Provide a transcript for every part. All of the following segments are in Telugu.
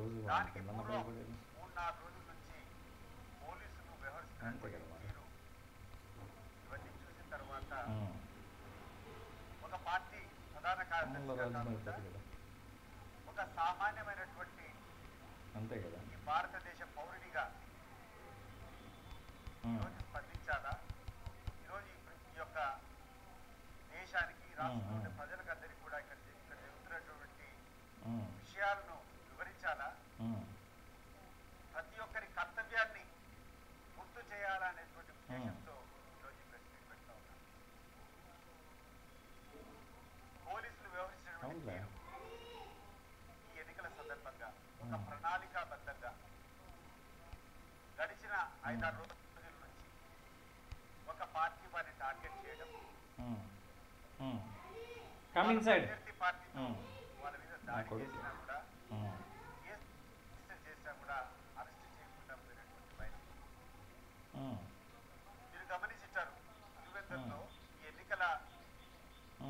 రోజు దానికి ఉంటుందన్న పూర్వం భయపడేది. 3-4 రోజుల నుంచి పోలీసులు అంతే వ్యవహరిస్తున్నటువంటి కదా మరి. తీరు ఇవన్నీ చూసిన తర్వాత ఉమ్. ఒక పార్టీ ప్రధాన అమల్లో కార్యదర్శిగా రాజ్యం కాకుండా అయిపోతుంది కదా. ఒక సామాన్యమైనటువంటి అంతే కదా. ఈ భారతదేశ పౌరుడిగా ఉమ్. ఈరోజు స్పందించాలా? ఈరోజు ఈ యొక్క దేశానికి ఉమ్, రాష్ట్రంలో ఉమ్, ఉండే ప్రజలకందరికీ కూడా ఇక్కడ జరుగుతున్నటువంటి ఉమ్, విషయాలను వివరించాలా? ఉమ్, ప్రతి ఒక్కరి కర్తవ్యాన్ని గుర్తు చేయాలనేటువంటి ఉమ్. ఉద్దేశంతో ఈరోజు ఈ ప్రెస్ మీట్ పెడతా ఉన్నాను. పోలీసులు వ్యవహరించినటువంటి అవునులే. తీరు ఈ ఎన్నికల సందర్భంగా ఒక ఉమ్, ప్రణాళికాబద్ధంగా గడిచిన 5-6 రోజుల నుంచి ఒక పార్టీ వారిని టార్గెట్ చేయడం, ఉమ్, ఉమ్. Come inside. ప్రత్యర్థి పార్టీతో వాళ్ళ మీద నా దాడి కొడుకు. చేసినా కూడా ఉమ్, కేసు చేసినా కూడా అరెస్ట్ చేయకుండా పోయినటువంటి బయట ఉమ్, మీరు గమనించారు. పులివెందులలో ఈ ఎన్నికల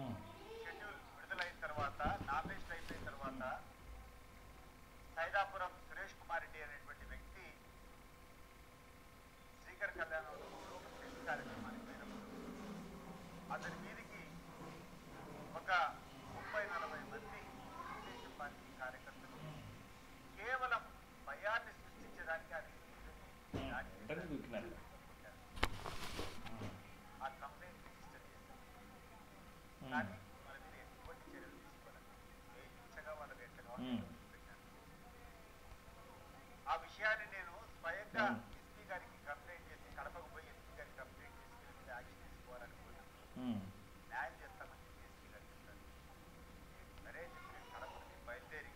ఉమ్, షెడ్యూల్ విడుదలైన తర్వాత, నామినేషన్ అయిపోయిన తర్వాత సైదాపురం సురేష్ కుమార్ రెడ్డి అనేటువంటి వ్యక్తి శ్రీకర్ కళ్యాణంలో ఒక పెళ్లి కార్యక్రమానికి పోయినప్పుడు అతని మీదికి ఒక 30-40 మంది తెలుగుదేశం పార్టీ కార్యకర్తలు కేవలం భయాన్ని సృష్టించడానికి అది దాడి వెంటనే దూకినారు. చేశారు. ఉమ్, ఆ కంప్లైంట్ రిజిస్టర్ చేశారు. ఉమ్, కానీ వాళ్ళ మీద ఎటువంటి చర్యలు తీసుకోవాలి. ఏ ఇచ్చగా వాళ్ళకి ఎట్లా కావాలో ఉమ్, పెట్టారు. ఆ విషయాన్ని నేను స్వయంగా ఉమ్, ఎస్పీ గారికి కంప్లైంట్ చేసి, కడపకు పోయి ఎస్పీ గారికి కంప్లైంట్ చేసి వీళ్ళ మీద యాక్షన్ తీసుకోవాలనుకున్నాను. ఉమ్, న్యాయం చేస్తామని చెప్పి ఎస్పీ గారు చెప్తారు. సరే అని చెప్పి నేను కడప నుంచి బయలుదేరి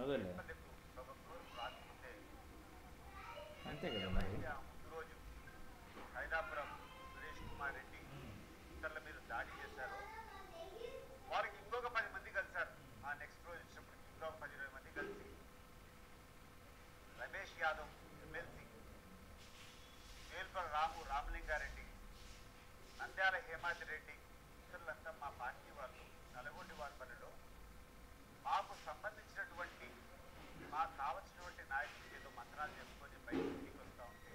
అదేలే. పల్లెకు ఒక ఫ్లోర్ రాకపోతే అంతే కదా మరి. ఎవరైతే ఆ ముందు రోజు హైదాపురం సురేష్ కుమార్ రెడ్డి ఇతరుల మీద దాడి చేశారో వారికి ఇంకొక 10 మంది కలిశారు. ఆ నెక్స్ట్ రోజు వచ్చినప్పటికి ఇంకొక 10-20 మంది కలిసి రమేష్ యాదవ్ ఎమ్మెల్సీ, వేల్పల రామలింగారెడ్డి, నంద్యాల హేమాద్రి రెడ్డి ఇతరులంతా మా పార్టీ వాళ్ళు నల్గొండ వారిపల్లిలో మాకు సంబంధించినటువంటి మాకు కావలసినటువంటి నాయకులు ఏదో మంత్రాలు చేసుకొని బయటికి వస్తూ ఉంటే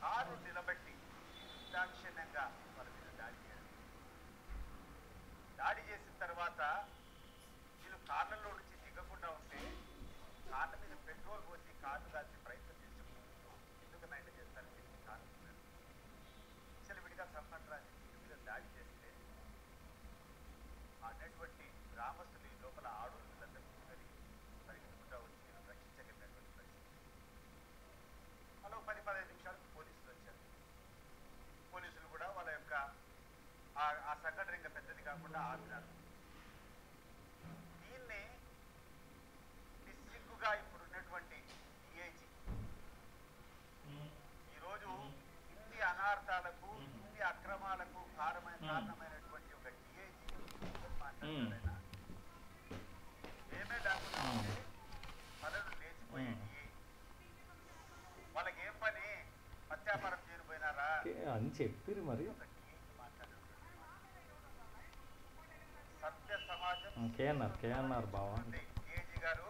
కారు నిలబెట్టి నిర్దాక్షిణ్యంగా వాళ్ళ మీద దాడి చేయడం. దాడి చేసిన తర్వాత వీళ్ళు కార్లలో నుంచి దిగకుండా ఉంటే కార్ల మీద పెట్రోల్ పోసి కార్లు కాల్చి ప్రయత్నం చేసినప్పుడు ఎందుకు నైట్ చేస్తారు చెప్పి కార్లు అసలు విడిగా సంబంధరాజు ఇంటి మీద దాడి చేస్తే అన్నటువంటి గ్రామస్తులు ఈ లోపల ఆడోళ్ళందరూ పరిగెత్తుకుంటా వచ్చి వీళ్ళు రక్షించగలిగినటువంటి పరిస్థితి. అలా 10-15 నిమిషాలకు పోలీసులు వచ్చారు. పోలీసులు కూడా వాళ్ళ యొక్క ఆ సంఘటన ఇంకా పెద్దది కాకుండా ఆపినారు. దీన్ని నిస్సిగ్గుగా ఇప్పుడున్నటువంటి డిఐజీ ఈరోజు ఇన్ని అనార్థాలకు, ఇన్ని అక్రమాలకు కారణమైనటువంటి ఒక డిఐజీ మాట్లాడారైనా ఏమే లేకుండా ఉంటే పనులు లేచిపోయే డిఐ వాళ్ళకి ఏం పని పత్యాపారం చేరిపోయినారా అని చెప్పిరు మరి. ఒక డిఐజీ మాట్లాడారు. సత్య సమాజం కేఎన్ఆర్ బావా. డిఐజీ గారు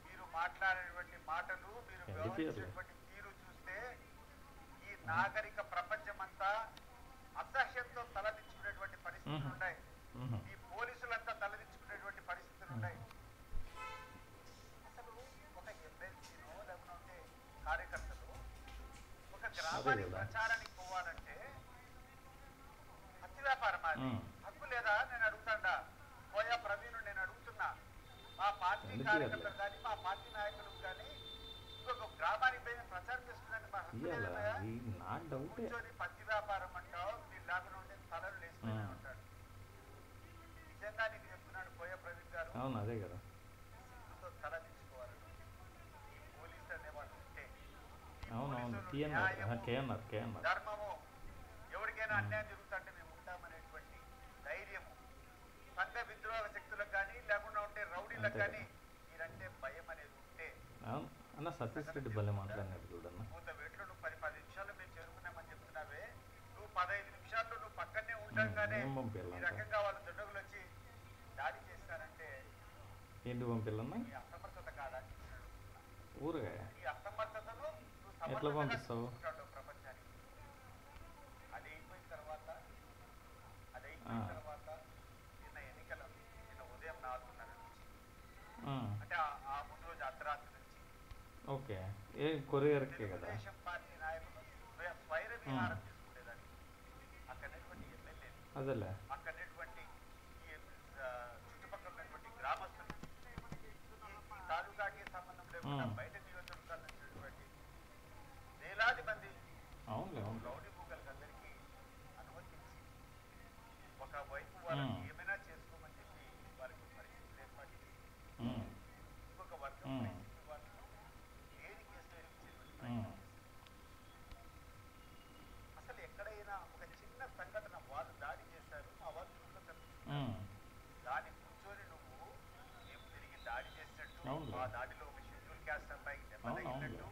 మీరు మాట్లాడేటువంటి మాటలు, మీరు వ్యవహరించేటువంటి తీరు చూస్తే ఈ నాగరిక ప్రపంచమంతా అసహ్యంతో తలదించుకునేటువంటి పరిస్థితులు ఉన్నాయి. ఈ పోలీసులంతా తలదించుకునేటువంటి పరిస్థితులు ఉన్నాయి. అసలు ఒక ఎమ్మెల్సీనో లేకపోతే కార్యకర్తలు ఒక గ్రామానికి ప్రచారానికి పోవాలంటే అతి వ్యాపారం అది హక్కు లేదా? నేను అడుగుతాడా పోయా ప్రవీణ్, నేను అడుగుతున్నా. మా పార్టీ కార్యకర్తలు కానీ మా పార్టీ నాయకులు కానీ ఇంకొక గ్రామానికి పోయి ప్రచారం చేసుకున్నాను మా హక్కు లేదా? నా డౌట్. కూర్చొని పత్తి వ్యాపారం అంటావు, మీరు లేకుండా ఉంటే తలలు లేసుకుని ఉంటాడు. నిజంగా నీకు చెప్తున్నాడు పోయా ప్రవీణ్ గారు. అవును, అదే కదా. సిగ్గుతో తల దించుకోవాలని ఈ పోలీసు అనేవాళ్ళు ఉంటే, అవునవును. కేఎన్ఆర్ ధర్మము, ఎవరికైనా అన్యాయం జరుగుతుంటే మేము ఉంటామనేటువంటి ధైర్యము, సంఘ విద్రోహ శక్తులకు కానీ లేకుండా ఉంటే రౌడీలకు కానీ మీరంటే భయం అనేది ఉంటే అన్న సతీష్ రెడ్డి భలే మాట్లాడినాడు చూడన్న. పూత వేట్లో నువ్వు 10 నిమిషాల్లో మేము చేరుకున్నామని చెప్తున్నావే, నువ్వు 15 నిమిషాల్లో నువ్వు పక్కనే ఉండగానే ఈ రకంగా వాళ్ళు దుండగులు వచ్చి దాడి చేస్తారంటే ఏంటి పంపిల్లన్నా? ఈ అసమర్థత కాదా అని నేను అడుగుతున్నా. ఊరగాయ ఈ అసమర్థతను నువ్వు ఎట్లా సమర్థతగా పంపిస్తావు? చూసుకుంటావు ప్రపంచానికి. అది అయిపోయిన తర్వాత నిన్న ఉదయం 4:30 నుంచి అంటే ఆ ముందు రోజు అర్ధరాత్రి నుంచి ఓకే. ఏ కొరియర్కే కదా? తెలుగుదేశం పార్టీ నాయకులు స్వైర విహారం చేసుకునేదానికి అక్కడటువంటి ఎమ్మెల్యేలు, అదేలే. అక్కడటువంటి ఈ చుట్టుపక్కల ఉన్నటువంటి గ్రామస్తులు, ఈ తాలూకాకి సంబంధం లేకుండా బయట నియోజకవర్గాల నుంచి ఉన్నటువంటి వేలాది మంది అవునులే, అవును. రౌడీ మూకలకు అందరికీ అనుమతించి ఒకవైపు వాళ్ళకి ఏమైనా చేసుకోమని చెప్పి వాళ్ళకి పరిస్థితులు ఏర్పాటు చేసి ఇంకొక వర్గం పరిస్థితి వాళ్ళను ఏది కేసులో ఇచ్చేటువంటి అసలు ఎక్కడైనా ఒక చిన్న సంఘటన వాళ్ళు దాడి చేశారు, మా వాళ్ళు చుట్టూ తప్పించుకున్నారు, దాన్ని కూర్చొని నువ్వు మేము తిరిగి దాడి చేసినట్టు, ఆ దాడిలో ఒక షెడ్యూల్ క్యాస్ట్ అబ్బాయికి దెబ్బ తగిలినట్టు,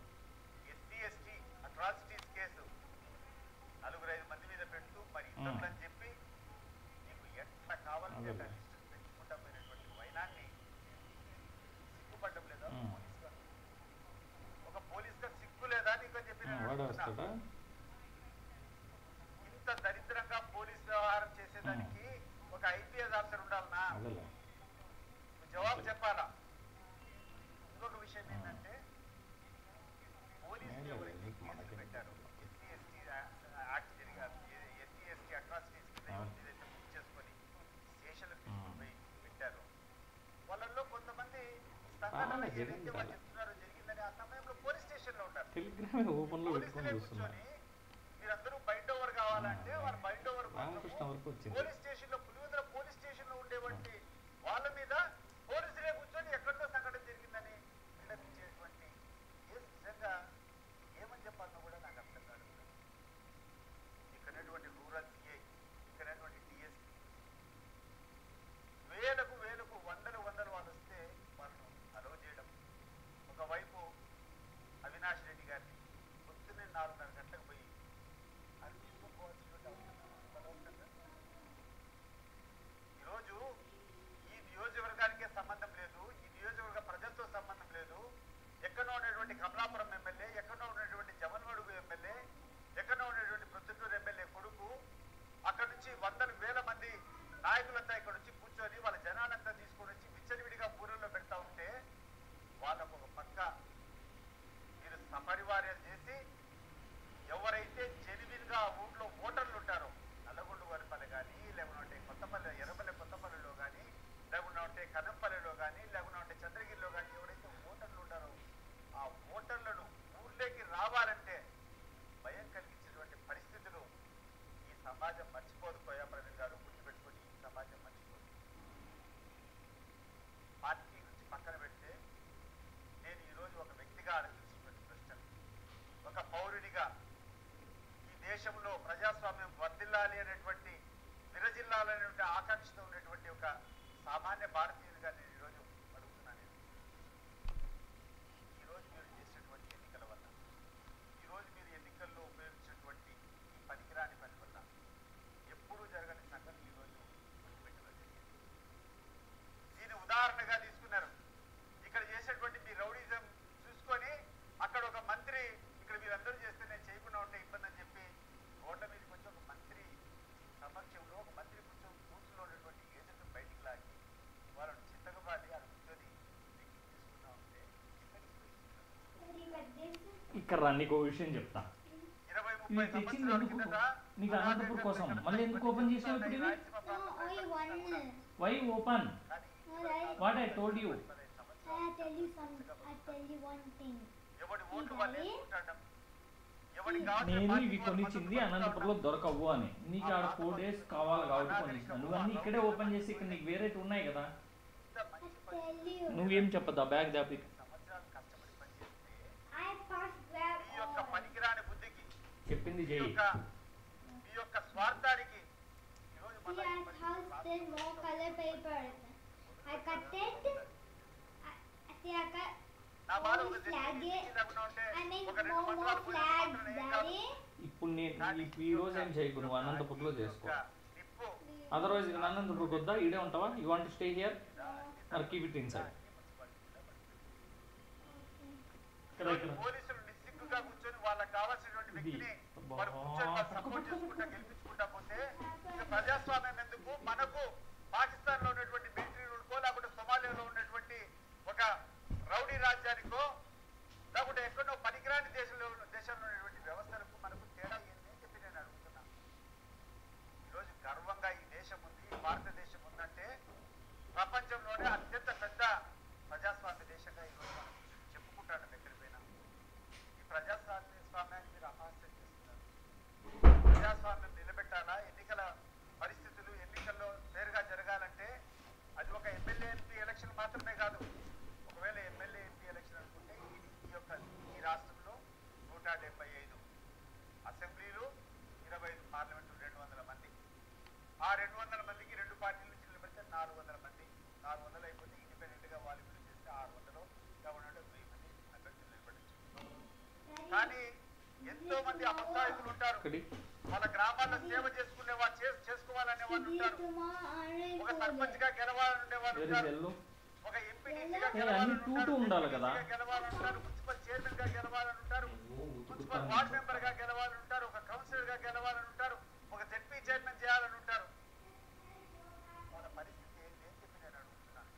ఎస్సీ ఎస్టీ అట్రాసిటీస్ కేసు 4-5 మంది మీద పెడుతూ మరి ఇతరులు అని చెప్పి నీకు ఎట్లా కావాలంటే అట్లా లిస్టు పెంచుకుంటా పోయినటువంటి వైనాన్ని సిగ్గుపడ్డం లేదా పోలీసుగా? ఒక పోలీసుగా సిగ్గు లేదా నీకు అని చెప్పి నేను అడుగుతున్నా. ఇంత దరిద్రంగా పోలీస్ వ్యవహారం చేసేదానికి ఒక ఐపీఎస్ ఆఫీసర్ ఉండాలనా? నువ్వు జవాబు చెప్పాలా? ఇంకొక విషయం ఏంటంటే పోలీసులు ఎవరైతే కేసులు పెట్టారో ఎస్సీ ఎస్టీ యాక్ట్ జరిగారు, ఎస్సీ ఎస్టీ అట్రాసిటీస్ ఏదైతే బుక్ చేసుకొని స్టేషన్లకు తీసుకుపోయి పెట్టారో వాళ్ళల్లో కొంతమంది సంఘటన ఏదైతే వాళ్ళు చెప్తున్నారో జరిగిందని ఆ సమయంలో పోలీస్ స్టేషన్లో ఉన్నారు. పోలీసులే కూర్చొని మీరందరూ బైండ్ ఓవర్ కావాలంటే వాళ్ళు బైండ్ ఓవర్ పోలీస్ స్టేషన్లో పులివెందుల పోలీస్ స్టేషన్లో ఉండేటువంటి వాళ్ళ మీద పోలీసులే కూర్చొని ఎక్కడితో సంఘటన జరిగిందని విన్నపించేటువంటి కేసు నిజంగా ఏమని చెప్పాలనో కూడా నాకు అర్థం కాదు. ఇక్కడటువంటి రూరల్ సిఐ, ఇక్కడటువంటి డిఎస్పీ వేలకు వందలు వాళ్ళు వస్తే వాళ్ళను అలౌ చేయడం, ఒకవైపు అవినాష్ రెడ్డి గారిని పొద్దున్నే 4:30 గంటలకు పోయి అది తీసుకోవాల్సినటువంటి అవసరం ఈరోజు ఈ నియోజకవర్గానికే సంబంధం లేదు, ఈ నియోజకవర్గ ప్రజలతో సంబంధం లేదు, ఎక్కడో ఉన్నటువంటి కమలాపురం ఎమ్మెల్యే, ఎక్కడో ఉన్నటువంటి జమన్మడుగు ఎమ్మెల్యే, ఎక్కడో ఉన్నటువంటి ప్రొద్దుటూరు ఎమ్మెల్యే కొడుకు అక్కడ నుంచి వేల మంది నాయకులంతా ఇక్కడ వచ్చి కూర్చొని వాళ్ళ జనాలంతా తీసుకొని వచ్చి విచ్చలవిడిగా ఊళ్ళలో పెడతా ఉంటే వాళ్ళకు ఒక పక్క మీరు సపరివార్యం చేసి ఎవరైతే జెన్యున్ గా ఊళ్ళో ఓటర్లు ఉంటారో నల్లగొండ వరిపల్లి కానీ, లేకుంటే ఎర్రపల్లి కొత్తపల్లిలో కానీ, లేకుంటే కనంపల్లిలో కానీ, లేకుంటే చంద్రగిరిలో కానీ ఎవరైతే ఓటర్లు ఉంటారో ఆ ఓటర్లను ఊళ్ళోకి రావాలంటే భయం కలిగించేటువంటి పరిస్థితులు ఈ సమాజం మర్చిపోదు. కోయా ప్రవీణ్ గారు గుర్తుపెట్టుకొని ఈ సమాజం మర్చిపోదు. పార్టీ నుంచి పక్కన పెడితే నేను ఈరోజు ఒక వ్యక్తిగా ఆలోచించినటువంటి ప్రశ్నలు, ఒక పౌరుడిగా ఈ దేశంలో ప్రజాస్వామ్యం వర్ధిల్లాలి అనేటువంటి విరజిల్లాలనేటువంటి ఆకాంక్షతో ఉన్నటువంటి ఒక సామాన్య భారతీయుడిగా నేను ఈరోజు అడుగుతున్నాను. ఈరోజు మీరు చేసినటువంటి ఎన్నికల వల్ల, ఈరోజు మీరు ఎన్నికల్లో ఉపయోగించినటువంటి ఈ పనికిరాని పని వల్ల ఎప్పుడూ జరగని సంగతి ఈరోజు పెట్టడం జరిగింది. దీన్ని ఉదాహరణగా తీసుకున్నారు. ఇక్కడ చేసేటువంటి మీ రౌడీజం చూసుకొని అక్కడ ఒక మంత్రి ఇక్కడ మీరందరూ చేస్తే నేను చేయకుండా ఉంటే ఇబ్బంది అని చెప్పి రోడ్ల మీదకి వచ్చి ఒక మంత్రి సమక్షంలో ఒక మంత్రి కొంచెం కూర్చులో ఉన్నటువంటి ఏజెంట్ బయటికి లాగి వాళ్ళని చిత్తగబాలి అది కూర్చొని తీసుకున్నా ఉంటే ఇక్కడ నీకు విషయం చెప్తా. 20-30 సంవత్సరాల కిందట నీకు అనంతపూర్ కోసం మళ్ళీ ఎందుకు ఓపెన్ చేసావు ఇప్పుడు ఇవి? Why open? What I told you. నేను ఇవి కొనిచ్చింది అనంతపురంలో దొరకవు అని, నీకు ఆడ 4 days కావాలి కాబట్టి కొనిచ్చిన. నువ్వు అన్ని ఇక్కడే ఓపెన్ చేసి ఇక్కడ నీకు వేరే ఉన్నాయి కదా, నువ్వేం చెప్పద్దు. ఆ బ్యాగ్ దాపి చెప్పింది చెయ్యి. మీ యొక్క స్వార్థానికి ఇప్పుడు నేను ఈ రోజు ఏం చేయకు, నువ్వు అనంతపురంలో చేసుకో. అదర్వైజ్ అనంతపురం వద్దా, ఈడే ఉంటావా? You want to stay here or keep it inside? పోలీసులు నిస్సిగ్గుగా కూర్చొని వాళ్ళకి కావాల్సినటువంటి వ్యక్తిని వాళ్ళు కూర్చొని వాళ్ళు సపోర్ట్ చేసుకుంటా గెలిపించుకుంటా పోతే ఇక ప్రజాస్వామ్యం ఎందుకు? మనకు పాకిస్తాన్ లో ఉన్నటువంటి మిలిటరీ రూల్కో లేకుంటే సొమాలియాలో ఉన్నటువంటి ఒక రౌడీ రాజ్యానికో లేకుంటే ఎక్కడో పనికిరాని దేశంలో ఉన్నటువంటి వ్యవస్థలకు మనకు తేడా ఏంటి అని చెప్పి నేను అడుగుతున్నా. ఈరోజు గర్వంగా ఈ దేశం ఉంది, ఈ భారతదేశం ఉందంటే ప్రపంచంలోనే అత్యంత పెద్ద ప్రజాస్వామ్య దేశంగా ఈరోజు మనం చెప్పుకుంటాను ఎక్కడికి పోయినా. ఈ ప్రజాస్వామ్యాన్ని మీరు అపహాస్యం చేస్తున్నారు. ప్రజాస్వామ్యం నిలబెట్టాలా? ఎన్నికల పరిస్థితులు ఎన్నికల్లో ఫేర్గా జరగాలంటే అది ఒక ఎమ్మెల్యే ఎంపీ ఎలక్షన్ మాత్రమే కాదు. ఒకవేళ ఎమ్మెల్యే ఎంపీ ఎలక్షన్ అనుకుంటే ఈ రాష్ట్రంలో 175 అసెంబ్లీలు, 25 పార్లమెంటు, 200 మంది. ఆ 200 మందికి 2 పార్టీల నుంచి నిలబెడితే 400 మంది. 400 అయిపోతే ఇండిపెండెంట్ గా వాళ్ళు చేస్తే 600 గవర్నమెంట్ 1000 మంది అభ్యర్థులు నిలబడచ్చు. కానీ ఎంతో మంది అపస్థాయితులు ఉంటారు. వాళ్ళ గ్రామాల్లో సేవ చేసుకునే వాళ్ళు చేసుకోవాలనే వాళ్ళు ఉంటారు. ఒక సర్పంచ్ గా గెలవాలనే వాళ్ళు ఉంటారు. ఒక ఎంపీటీసీగా గెలవాలంటారు, మున్సిపల్ చైర్మన్ గా గెలవాలంటారు, మున్సిపల్ వార్డ్ మెంబర్ గా గెలవాలంటారు, ఒక కౌన్సిలర్ గా గెలవాలంటారు, ఒక జెడ్పీ చైర్మన్ చేయాలని ఉంటారు. వాళ్ళ పరిస్థితి ఏంటి అని చెప్పి నేను అడుగుతున్నాను.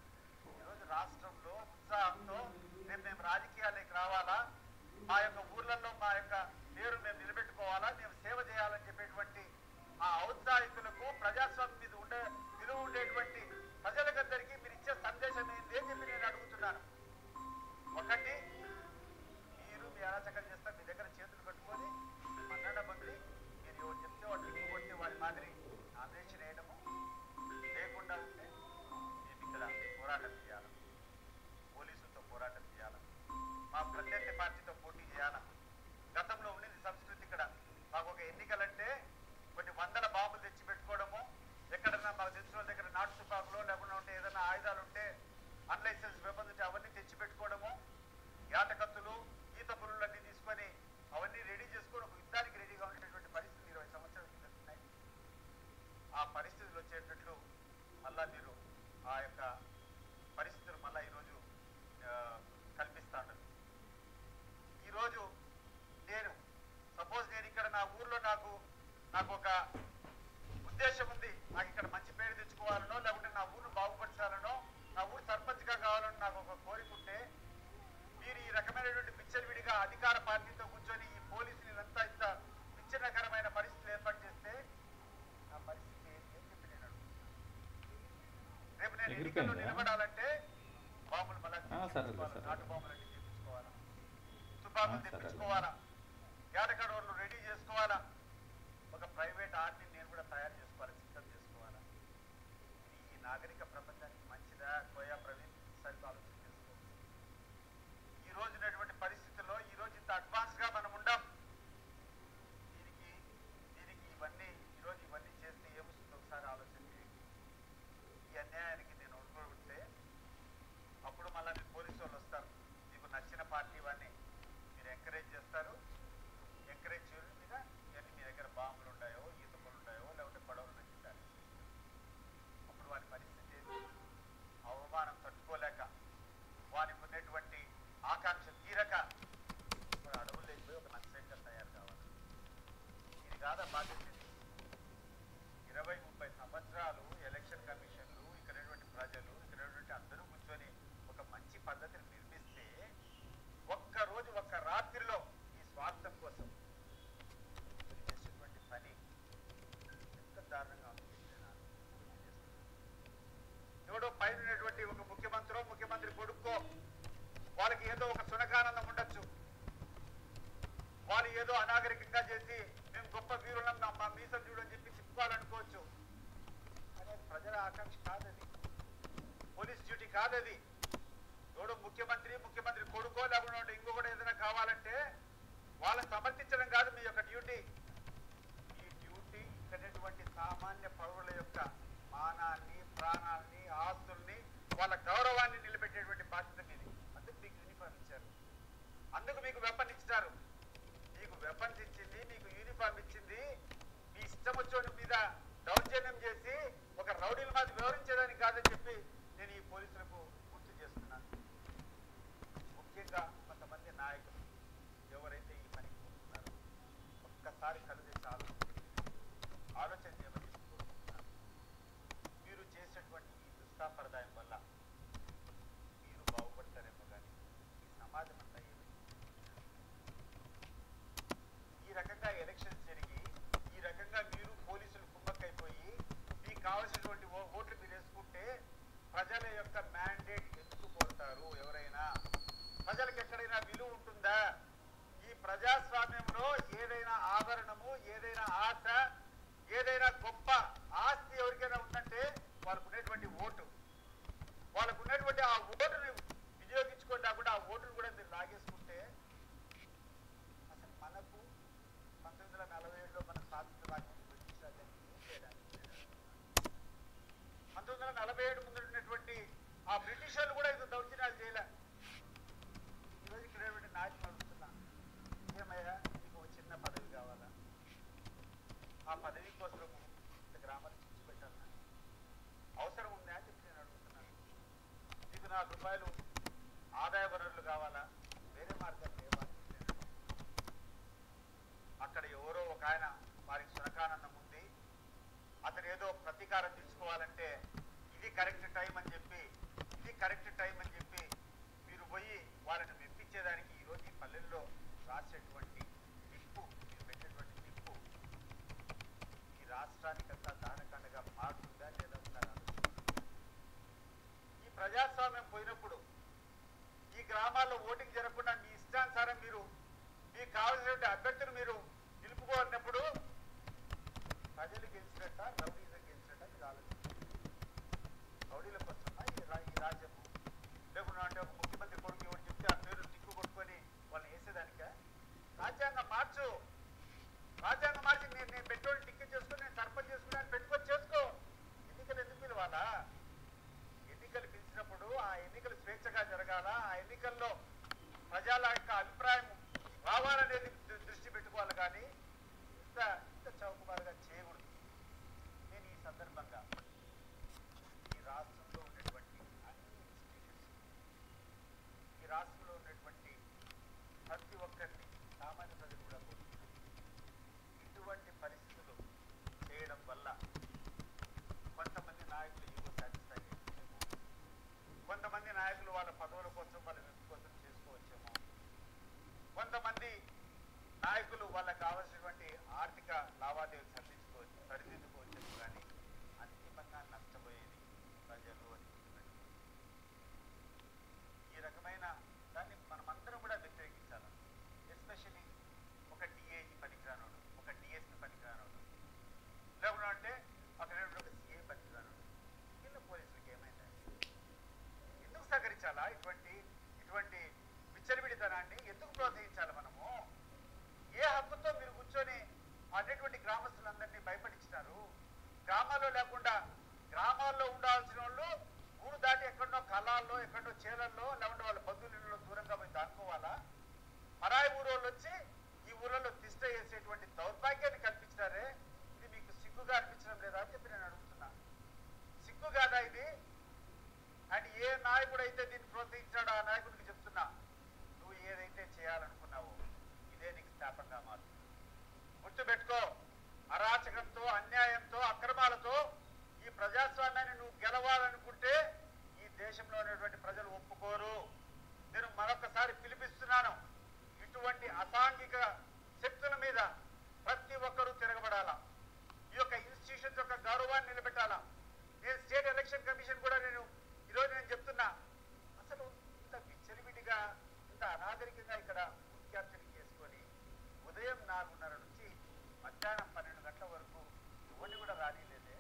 ఈరోజు రాష్ట్రంలో ఉత్సాహంతో మేము రాజకీయాల్లోకి రావాలా, మా యొక్క ఊర్లలో మా యొక్క పేరు మేము నిలబెట్టుకోవాలా, మేము సేవ చేయాలని చెప్పేటువంటి ఆ ఔత్సాహికులకు ప్రజాస్వామ్యం మీద విలువ ఉండేటువంటి ప్రజలకందరికీ మీరు ఇచ్చే సందేశం ఏంటి అని చెప్పి నేను అడుగుతున్నాను. ఒకటి, మీరు మీ అరాచకాలు చేస్తా మీ దగ్గర చేతులు కట్టుకొని మన్నడ బదిలి మీరు ఎవరు చెప్తే వాటిని కొట్టి వారి మాదిరి ఆందోళన వేయడము లేకుండా ఉంటే మేము ఇక్కడ పోరాటం చేయాలి, పోలీసులతో పోరాటం చేయాలి, మా ప్రత్యర్థి పార్టీతో పోటీ చేయాలి. గతంలో ఉండేది సంస్కృతి ఇక్కడ. మాకు ఒక ఎన్నికలంటే కొన్ని వందల బాంబులు తెచ్చి పెట్టుకోవడము, ఎక్కడన్నా మాకు తెలిసిన వాళ్ళ దగ్గర నాటు తుపాకులో లేకుండా ఉంటే ఏదైనా ఆయుధాలు ఉంటే అన్లైసెన్స్ వెపన్స్ ఉంటే అవన్నీ తెచ్చి పెట్టుకోవడము, యాటకత్తులు, ఈత పురులన్నీ తీసుకొని అవన్నీ రెడీ చేసుకొని ఒక యుద్ధానికి రెడీగా ఉండేటువంటి పరిస్థితులు 20 సంవత్సరాల కింద ఉన్నాయి. ఆ పరిస్థితులు వచ్చేటట్లు మళ్ళా మీరు ఆ యొక్క పరిస్థితులు మళ్ళా ఈరోజు కల్పిస్తా ఉండదు. ఈరోజు నేను సపోజ్ నేను ఇక్కడ నా ఊర్లో నాకు ఒక ఉద్దేశం ఉంది, నాకు ఇక్కడ మంచి పేరు తెచ్చుకోవాలనో లేకుంటే నా ఊరు బాగుపరచాలనో నా ఊరు సర్పంచ్గా కావాలని నాకు ఒక కోరిక ఉంటే మీరు ఈ రకమైనటువంటి విచ్చలవిడిగా అధికార పార్టీతో కూర్చొని ఈ పోలీసులంతా ఇంత విచ్ఛిన్నకరమైన పరిస్థితులు ఏర్పాటు చేస్తే నా పరిస్థితి ఏంటి అని చెప్పి నేను అడుగుతున్నాను. రేపు నేను ఎన్నికల్లో నిలబడాలంటే బాంబులు మళ్ళీ నాటు బాంబులన్నీ తెప్పించుకోవాలా, తుపాకులు తెప్పించుకోవాలా, ఏటకడోళ్ళు రెడీ చేసుకోవాలా, ఒక ప్రైవేట్ ఆర్మీని నేను కూడా తయారు చేసుకోవాలి, సిద్ధం చేసుకోవాలా. ఈ నాగరిక ప్రపంచానికి మంచిదా? కోయా ప్రవీణ్ సరిగ్గా ఆలోచన చేసుకో. ఈ రోజు ఉన్నటువంటి పరిస్థితుల్లో ఈ రోజు ఇంత అడ్వాన్స్ గా మనం ఉండం. దీనికి ఇవన్నీ ఈరోజు ఇవన్నీ చేస్తే ఏమొస్తుందో ఒకసారి ఆలోచన చేయండి. ఈ అన్యాయానికి నేను ఒప్పుకుంటే అప్పుడు మళ్ళీ మీరు పోలీసు వాళ్ళు వస్తారు, మీకు నచ్చిన పార్టీ వాడిని మీరు ఎంకరేజ్ చేస్తారు. ఎంకరేజ్ చేయడం మీద ఇవన్నీ మీ దగ్గర బాంబులు ఉన్నాయో, ఈత పనులు ఉన్నాయో, లేకుంటే పడవలు నచ్చుతారు. అప్పుడు వారి పరిస్థితి ఏంటి? అవమానం తట్టుకోలేక వారికి ఉన్నటువంటి ఆకాంక్ష తీరక అడవులు లేకపోయి ఒక నక్సలైట్గా తయారు కావాలి. ఇది కాదా బాధ్యత? 20-30 సంవత్సరాలు ఎలక్షన్ కమిషన్లు, ఇక్కడ ప్రజలు, ఇక్కడ అందరూ కూర్చొని ఒక మంచి పద్ధతిని నిర్మిస్తే ఒక్కరోజు ఒక్క రాత్రిలో ఈ స్వార్థం కోసం చేసేటువంటి పని ఎంత దారుణంగా ఉంది. ఎవడో పైన ఉన్నటువంటి ఒక ముఖ్యమంత్రి కొడుకో వాళ్ళకి ఏదో ఒక సునకానందం ఉండొచ్చు, వాళ్ళు ఏదో అనాగరికంగా చేసి మేము గొప్ప వీరులం మా మీసం చూడని చెప్పి చెప్పుకోవాలనుకోవచ్చు. అనేది ప్రజల ఆకాంక్ష కాదది, పోలీస్ డ్యూటీ కాదది. ఎవడో ముఖ్యమంత్రి కొడుకో లేకుండా ఇంకొకటి ఏదైనా కావాలంటే వాళ్ళని సమర్థించడం కాదు మీ యొక్క డ్యూటీ. ఈ డ్యూటీ ఇక్కడటువంటి సామాన్య పౌరుల యొక్క మానాన్ని, ప్రాణాన్ని, ఆస్తుల్ని, వాళ్ళ గౌరవాన్ని నిలబెట్టేటువంటి బాధ్యత మీది. అందుకు మీకు యూనిఫామ్ ఇచ్చారు, అందుకు మీకు వెపన్ ఇచ్చారు. మీకు వెపన్స్ ఇచ్చింది, మీకు యూనిఫామ్ ఇచ్చింది, మీ ఇష్టం వచ్చోడి మీద దౌర్జన్యం చేసి ఒక రౌడీల మాది వివరించేదానికి కాదని చెప్పి నేను ఈ పోలీసులకు గుర్తు చేస్తున్నాను. ముఖ్యంగా కొంతమంది నాయకులు కావాల్సినటువంటి ఓట్లు మీరు వేసుకుంటే ప్రజల యొక్క మ్యాండేట్ ఎందుకు కోరుతారు? ఎవరైనా ప్రజలకు ఎక్కడైనా విలువ ఉంటుందా? ఈ ప్రజాస్వామ్యంలో ఏదైనా ఆభరణము, ఏదైనా ఆశ, ఏదైనా గొప్ప ఆస్తి ఎవరికైనా ఉందంటే వాళ్ళకు ఉన్నటువంటి ఓటు. వాళ్ళకు ఉన్నటువంటి ఆ ఓటుని వినియోగించుకోండి కూడా ఆ ఓటును కూడా మీరు లాగేసుకుంటే అసలు మనకు 1947లో మన స్వాతంత్ర రాజ్యం బ్రిటిష్ రాజ్యానికి 1947 ముందు ఉన్నటువంటి ఆ బ్రిటిష్ వాళ్ళు కూడా ఇది దౌర్జన్యాలు చేయలే. ఈరోజు ఇక్కడ నాయకులు అడుగుతున్నా, ఏమయ్యా నీకు ఒక చిన్న పదవి కావాలా? ఆ పదవి కోసం ఇంత గ్రామాలు చిచ్చు పెట్టాలన్నా అవసరం ఉందా అని చెప్పి నేను అడుగుతున్నాను. నీకు 4 రూపాయలు ఆదాయ వనరులు కావాలా? వేరే మార్గాలు లేవా? అక్కడ ఎవరో ఒక ఆయన వారికి సునకానందం ఉంది, అతను ఏదో ప్రతీకారం తీసుకోవాలంటే ఇది కరెక్ట్ టైం అని చెప్పి మీరు పోయి వాళ్ళని మెప్పించేదానికి ఈరోజు ఈ పల్లెల్లో రాసేటువంటి నిప్పు, మీరు పెట్టేటువంటి నిప్పు ఈ రాష్ట్రానికంతా దానకండగా మారుతుందా లేదా ఉండాలి. ఈ ప్రజాస్వామ్యం పోయినప్పుడు ఈ గ్రామాల్లో ఓటింగ్ జరగకుండా మీ ఇష్టానుసారం మీరు మీకు కావాల్సినటువంటి అభ్యర్థులు మీరు నిలుపుకోన్నప్పుడు ప్రజలు గెలిచినట్ట, రౌడీలు గెలిచినట్ట మీరు ఆలోచించారు. రౌడీలకు వస్తున్నా ఈ రాజ్యము లేకుండా అంటే ఒక ముఖ్యమంత్రి కొడుకు ఎవరు చెప్తే ఆ పేరు టిక్కు కొట్టుకొని వాళ్ళని వేసేదానికా? రాజ్యాంగం మార్చు. రాజ్యాంగం మార్చి నేను పెట్రోల్ టిక్కెట్ చేసుకుని నేను సర్పంచ్ చేసుకుని అని పెట్టుకొని చేసుకో. ఎన్నికలు ఎందుకు పిలవాలా? ఎన్నికలు పిలిచినప్పుడు ఆ ఎన్నికలు స్వేచ్ఛగా జరగాల. ఆ ఎన్నికల్లో ప్రజల యొక్క అభిప్రాయం రావాలనేది దృష్టి పెట్టుకోవాలి. కానీ ఇంత చౌకబారుగా చేయకూడదు. నేను ఈ సందర్భంగా ఈ రాష్ట్రంలో ఉన్నటువంటి అన్ని ఇన్స్టిట్యూషన్స్, ఈ రాష్ట్రంలో ఉన్నటువంటి ప్రతి ఒక్కరిని సామాన్య ప్రజలు కూడా కోరుతున్నారు. ఇటువంటి పరిస్థితులు చేయడం వల్ల కొంతమంది నాయకులు ఈగో సాటిస్ఫై చేయవచ్చేమో, కొంతమంది నాయకులు వాళ్ళ పదవుల కోసం వాళ్ళ వ్యక్తి కోసం చేసుకోవచ్చేమో, కొంతమంది నాయకులు వాళ్ళకి కావాల్సినటువంటి ఆర్థిక లావాదేవీలు సరిదిద్దుకోవచ్చేమో. కానీ అంతిమంగా నష్టపోయేది ప్రజలు అని చెప్తున్నట్టు ఈ రకమైన దాన్ని మనమందరం కూడా వ్యతిరేకించాలి. ఎస్పెషలీ ఒక డిఏజీ పనికిరానోడు, ఒక డిఎస్పీ పనికిరానోడు, లేకుండా అంటే అక్కడ ఒక సిఐ పనికిరానోడు, వీళ్ళ పోలీసులకి ఏమైందండి? ఎందుకు సహకరించాలా? ఇటువంటి విచ్చలవిడితనాన్ని ఎందుకు ప్రోత్సహించాలి మనము? ఏ హక్కుతో మీరు కూర్చొని అనేటువంటి గ్రామస్తులందరినీ భయపడించినారు? గ్రామాల్లో లేకుండా గ్రామాల్లో ఉండాల్సిన వాళ్ళు ఊరు దాటి ఎక్కడో కళాల్లో, ఎక్కడో చేలల్లో, లేకుంటే వాళ్ళ బంధువులలో దూరంగా పోయి దాచుకోవాలా? పరాయి ఊరోళ్ళు వచ్చి ఈ ఊళ్ళలో తిష్ట వేసేటువంటి దౌర్భాగ్యాన్ని కల్పించినారే, ఇది మీకు సిగ్గుగా అనిపించడం లేదా అని చెప్పి నేను అడుగుతున్నా. సిగ్గు కాదా ఇది? అండ్ ఏ నాయకుడు అయితే దీన్ని ప్రోత్సహించాడో ఆ నాయకుడికి చెప్తున్నా, నువ్వు ఏదైతే చేయాలనుకున్నావో ఇదే నీకు శాపంగా మారుతుంది. గుర్తుపెట్టుకో, అరాచకంతో, అన్యాయంతో, అక్రమాలతో ఈ ప్రజాస్వామ్యాన్ని నువ్వు గెలవాలనుకుంటే ఈ దేశంలో ఉన్నటువంటి ప్రజలు ఒప్పుకోరు. నేను మరొకసారి పిలిపిస్తున్నాను, ఇటువంటి అసాంఘిక శక్తుల మీద ప్రతి ఒక్కరూ తిరగబడాలా. ఈ యొక్క ఇన్స్టిట్యూషన్స్ యొక్క గౌరవాన్ని నిలబెట్టాలా. నేను స్టేట్ ఎలక్షన్ కమిషన్ కూడా ఈరోజు నేను చెప్తున్నా, అసలు ఇంత విచ్చలివిడిగా, ఇంత అనాగరికంగా ఇక్కడ బూత్ క్యాప్చరింగ్ చేసుకొని ఉదయం 4:30 నుంచి మధ్యాహ్నం 12 గంటల వరకు ఎవరిని కూడా రానిలేదే.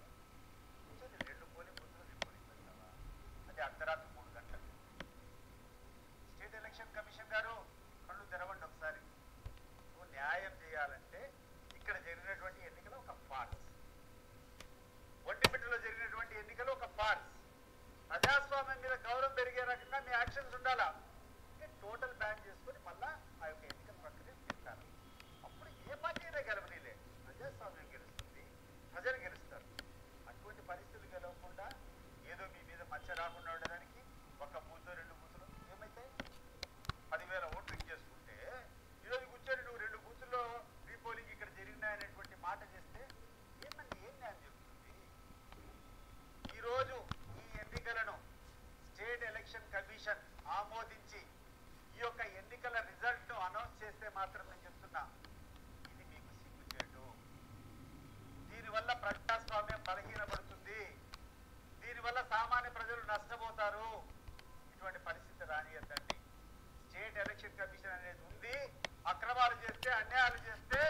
కూర్చొని 2 పోలింగ్ బూతులు రిపోర్టింగ్ పెడతావా? అది అర్ధరాత్రి 3 గంటలకు. స్టేట్ ఎలక్షన్ కమిషన్ గారు కళ్ళు తెరవండి ఒకసారి. నువ్వు న్యాయం చేయాలంటే ఇక్కడ జరిగినటువంటి ఎన్నికలు ఒక ఫార్స్, ఒంటిమిట్టలో జరిగినటువంటి ఎన్నికలు ఒక ఫార్స్. ప్రజాస్వామ్యం మీద గౌరవం పెరిగే రకంగా మీ యాక్షన్స్ ఉండాలా. టోటల్ బ్యాన్ చేసుకొని మళ్ళా ఆ యొక్క ఎన్నికల ప్రక్రియ పెట్టాలి. అప్పుడు ఏ పార్టీ అయినా గెలవనీలే, ప్రజాస్వామ్యం గెలుస్తుంది, ప్రజలు గెలుస్తారు. అటువంటి పరిస్థితులు గెలవకుండా ఏదో మీ మీద మచ్చ రాకుండా ఉండడానికి ఒక బూత్ 2 బూతులు ఏమైతే 10,000 ఓట్లు చేసుకుంటే ఈరోజు కూర్చొని నువ్వు 2 బూతుల్లో రీపోలింగ్ ఇక్కడ జరిగినాయనేటువంటి మాట చేస్తే ఏమండి ఏం న్యాయం జరుగుతుంది? ఈరోజు ఈ ఎన్నికలను స్టేట్ ఎలక్షన్ కమిషన్ ఆమోదించి ఈ యొక్క ఎన్నికల రిజల్ట్ ను అనౌన్స్ చేస్తే మాత్రం నేను చెప్తున్నా, ఇది మీకు సిగ్గుచేటు. దీనివల్ల ప్రజాస్వామ్యం బలహీనపడుతుంది. చేస్తే అన్యాయాలు చేస్తే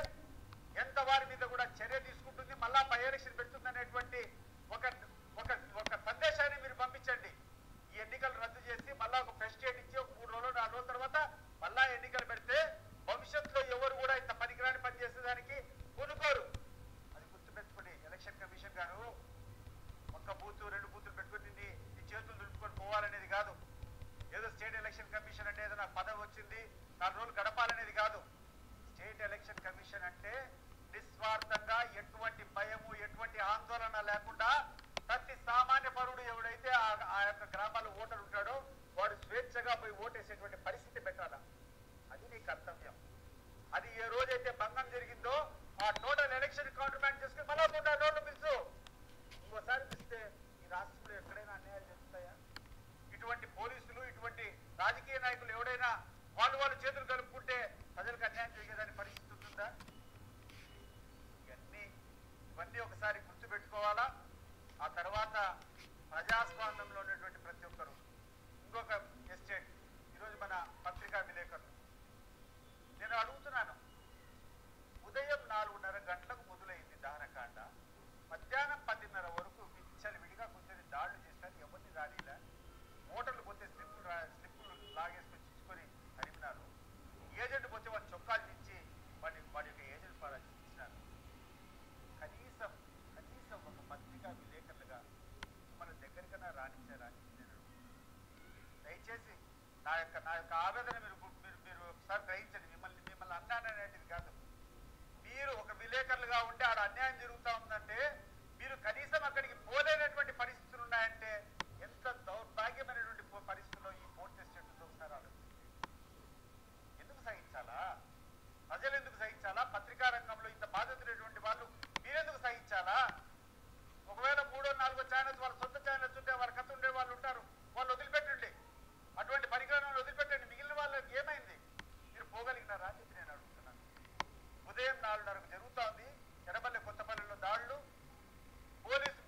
ఎంత వారి మీద కూడా చర్య తీసుకుంటుంది, మళ్ళా బై ఎలక్షన్ పెడుతుంది అనేటువంటి ఒక ఒక ఒక సందేశాన్ని మీరు పంపించండి. ఈ ఎన్నికలు రద్దు చేసి మళ్ళా ఒక ఫ్రెష్ డేట్ ఇచ్చి ఒక 3 రోజులు 4 రోజుల తర్వాత మళ్ళా ఎన్నికలు పెడితే భవిష్యత్తులో ఎవరు కూడా ఇంత పనికిరాని పని చేసేదానికి కొనుకోరు. అది గుర్తుపెట్టుకుని ఎలక్షన్ కమిషన్ గారు ఒక్క బూత్ 2 బూతులు పెట్టుకుని నీ చేతులు దులుపుకొని పోవాలనేది కాదు. ఏదో స్టేట్ ఎలక్షన్ కమిషన్ అంటే ఏదో నాకు పదవి వచ్చింది 4 రోజులు గడపాలనేది కాదు. స్టేట్ ఎలక్షన్ కమిషన్ అంటే నిస్వార్థంగా ఎటువంటి భయము ఎటువంటి ఆందోళన లేకుండా ప్రతి సామాన్య పౌరుడు ఎవడైతే ఆ యొక్క గ్రామాల్లో ఓటర్ ఉంటాడో వాడు స్వేచ్ఛగా పోయి ఓటేసేటువంటి పరిస్థితి పెట్టాలా. అది నీ కర్తవ్యం. అది ఏ రోజైతే భంగం జరిగిందో ఆ టోటల్ ఎలక్షన్ కౌంటర్మెంట్ చేసుకుని మళ్ళా 100 రోజులు పిలుచు. ఇంకోసారి పిలిస్తే ఈ రాష్ట్రంలో ఎక్కడైనా అన్యాయాలు జరుగుతాయా? ఇటువంటి పోలీసులు ఇటువంటి రాజకీయ నాయకులు ఎవడైనా వాళ్ళు చేతులు కలుపుకుంటే ప్రజలకు అన్యాయం జరిగేదాని పరిస్థితి ఉంటుందా? ఇవన్నీ ఒకసారి గుర్తుపెట్టుకోవాలా. ఆ తర్వాత ప్రజాస్వామ్యంలో ఉన్నటువంటి ప్రతి ఒక్కరు ఇంకొక ఎస్టేట్ ఈరోజు మన పత్రికా విలేకరులు నేను అడుగుతున్నాను, ఉదయం 4:30 గంటలకు మొదలైంది దహనకాండ, మధ్యాహ్నం 10:30 వరకు విడిగా కూర్చొని దాడులు చేస్తారు. ఎవరిని రానిలా ఓటర్లు పోతే స్లిప్పులు లాగేసుకొని చిచ్చుకొని అడిగినారు. ఏజెంట్ పోతే వాడి చొక్కాలు తెచ్చి వాడి యొక్క ఏజెంట్ పారా ఇచ్చినారు. కనీసం ఒక పత్రికా విలేకరులుగా మన దగ్గరికన్నా రాణించారు. దయచేసి నా యొక్క ఆవేదన మీరు ఒకసారి గ్రహించండి. మిమ్మల్ని అన్నాననేది కాదు. మీరు ఒక విలేకరులుగా ఉంటే ఆడ అన్యాయం జరుగుతూ ఉందంటే మీరు కనీసం అక్కడికి పోలేనటువంటి పరిస్థితులు ఉన్నాయంటే ఎంత దౌర్భాగ్యమైనటువంటి పరిస్థితుల్లో ఈ పోర్ట్ ఎస్టేట్ ఉందో ఒకసారి ఆలోచించండి. ఎందుకు సహించాలా? ప్రజలు ఎందుకు సహించాలా? పత్రికా రంగంలో ఇంత బాధ్యతలేటువంటి వాళ్ళు మీరెందుకు సహించాలా? ఒకవేళ 3 or 4 ఛానల్స్ వాళ్ళ సొంత ఛానల్స్ ఉంటే వాళ్ళ కథ ఉండే వాళ్ళు ఉంటారు, వాళ్ళు వదిలిపెట్టండి. అటువంటి పరికరాలను వదిలిపెట్టండి. మిగిలిన వాళ్ళకి ఏమైంది? మీరు పోగలిగినారా అని చెప్పి నేను అడుగుతున్నాను. ఉదయం 4:30 జరుగుతోంది ఎడపల్లి కొత్తపల్లిలో దాడులు.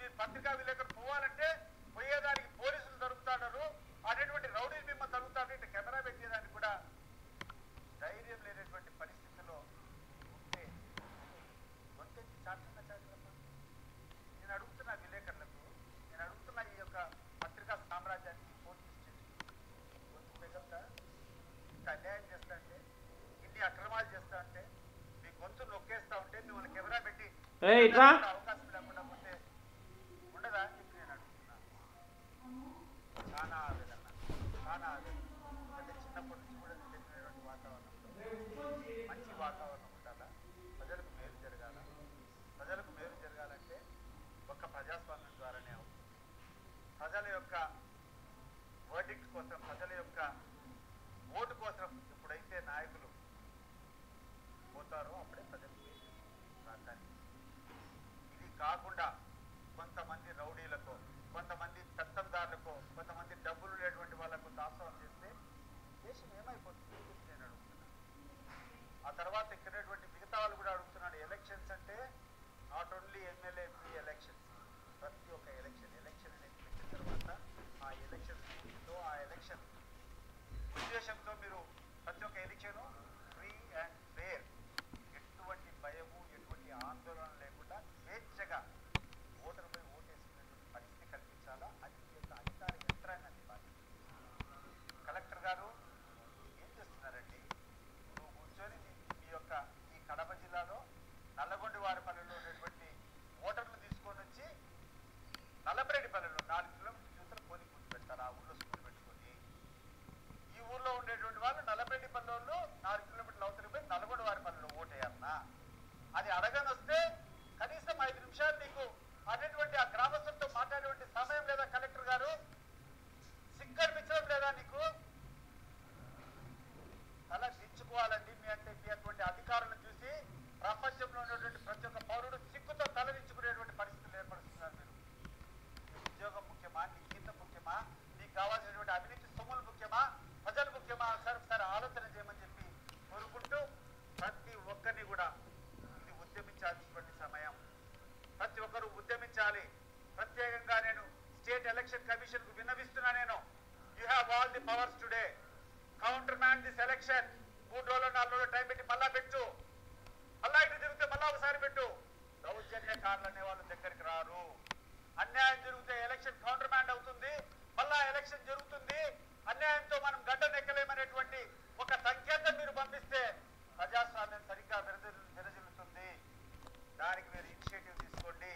మీరు పత్రికా విలేకరులు పోవాలంటే పోయేదానికి పోలీసులు జరుగుతున్నారు, అనేటువంటి రౌడీలు మిమ్మల్ని జరుగుతారు. ఇట్లా కెమెరా పెట్టేదానికి కూడా ధైర్యం లేనటువంటి పరిస్థితిలో ఉంటే గొంతెత్తి చాటుగా చాటులమ్మా. నేను అడుగుతున్నా విలేకరులకు, నేను అడుగుతున్నా ఈ యొక్క పత్రికా సామ్రాజ్యానికి పోటీ గొంతు పెగలుతా, ఇంత అన్యాయం చేస్తా అంటే, ఇన్ని అక్రమాలు చేస్తా అంటే, మీ గొంతు నొక్కేస్తా ఉంటే మిమ్మల్ని కెమెరా పెట్టి అవకాశం లేకుండా పోతే ఉండదా అని చెప్పి నేను అడుగుతున్నా. చాలా ఆవేదన. అంటే చిన్నప్పటి నుంచి కూడా తెలిసినటువంటి వాతావరణంలో మంచి వాతావరణం ఉండాలా, ప్రజలకు మేలు జరగాల. ప్రజలకు మేలు జరగాలంటే ఒక్క ప్రజాస్వామ్యం ద్వారానే అవుతుంది. ప్రజల యొక్క వర్డిక్ట్ కోసం, ప్రజల యొక్క ఓటు కోసం ఎప్పుడైతే నాయకులు పోతారో అప్పుడే ప్రజలకు ప్రాంతానికి. ఇది కాకుండా కొంతమంది రౌడీలకు, కొంతమంది పెత్తందారులకు, కొంతమంది డబ్బులు లేటువంటి వాళ్ళకు దాసోహం చేస్తే దేశం ఏమైపోతుంది నేను అడుగుతున్నాను. ఆ తర్వాత ఇక్కడటువంటి మిగతా వాళ్ళు కూడా అడుగుతున్నాడు. ఎలక్షన్స్ అంటే not only MLA MP elections, ప్రతి ఒక్క ఎలక్షన్ అనేది పెట్టిన తర్వాత ఆ ఎలక్షన్ స్ఫూర్తితో, ఆ ఎలక్షన్ ఉద్దేశంతో మీరు ప్రతి ఒక్క ఎలక్షన్ ఫ్రీ అండ్ ఫేర్, ఎటువంటి భయము ఎటువంటి ఆందోళన లేకుండా స్వేచ్ఛగా ఓటర్పై ఓటేసుకునేటువంటి పరిస్థితి కల్పించాలా. అది ఈ యొక్క అధికార యంత్రాంగాన్ని బాధ్యత. కలెక్టర్ గారు ఏం చేస్తున్నారండి? నువ్వు కూర్చొని మీ యొక్క ఈ కడప జిల్లాలో నల్లగొండవారిపల్లెలో ఉన్నటువంటి ఓటర్లు తీసుకొని వచ్చి నల్లపరెడ్డిపల్లెలో 4 కిలోమీటర్ల యూతలు పోలింగ్ బూత్ పెడతారు. ఆ ఊళ్ళో స్కూల్ పెట్టుకొని ఈ ఊళ్ళో ఉండేటువంటి వాళ్ళు నల్లపరెడ్డిపల్లెలో 4 కిలోమీటర్ల అవతలికి పోయి నల్లగొండవారిపల్లెలో ఓటేయాలన్నా? అది అడగని వస్తే కనీసం 5 నిమిషాలు నీకు అనేటువంటి ఆ గ్రామస్తులతో మాట్లాడేటువంటి సమయం లేదా కలెక్టర్ గారు? సిగ్గనిపించడం లేదా నీకు? అలా దించుకోవాలండి. మీ అటువంటి అధికారులను చూసి ప్రపంచంలో ఉన్నటువంటి ప్రతి ఒక్క పౌరుడు సిగ్గుతో తలదించుకునేటువంటి పరిస్థితులు ఏర్పడుతున్నారు. మీరు ఉద్యోగం ముఖ్యమా, నీ జీతం ముఖ్యమా, నీకు కావాల్సినటువంటి అవినీతి సొమ్ములు ముఖ్యమా, ప్రజలు ముఖ్యమా? ఒకసారి ఆలోచన చేయమని చెప్పి కోరుకుంటూ ప్రతి ఒక్కరిని కూడా ఇది ఉద్యమించాల్సినటువంటి సమయం. ప్రతి ఒక్కరూ ఉద్యమించాలి. ప్రత్యేకంగా నేను స్టేట్ ఎలక్షన్ కమిషన్ కు విన్నవిస్తున్నా. నేను you have all the powers today. Counter man this election. 3 రోజులు 4 రోజులు టైం పెట్టి మళ్ళా పెట్టు, మళ్ళా ఇటు తిరిగితే మళ్ళా ఒకసారి పెట్టు. దౌర్జన్యకారులు అనే వాళ్ళు దగ్గరికి రారు. అన్యాయం జరిగితే ఎలక్షన్ కౌంటర్ మ్యాండ్ అవుతుంది, మళ్ళా ఎలక్షన్ జరుగుతుంది. అన్యాయంతో మనం గడ్డ నెక్కలేమనేటువంటి ఒక సంకేతం మీరు పంపిస్తే ప్రజాస్వామ్యం సరిగ్గా విరజిల్లుతుంది. దానికి మీరు ఇనిషియేటివ్ తీసుకోండి.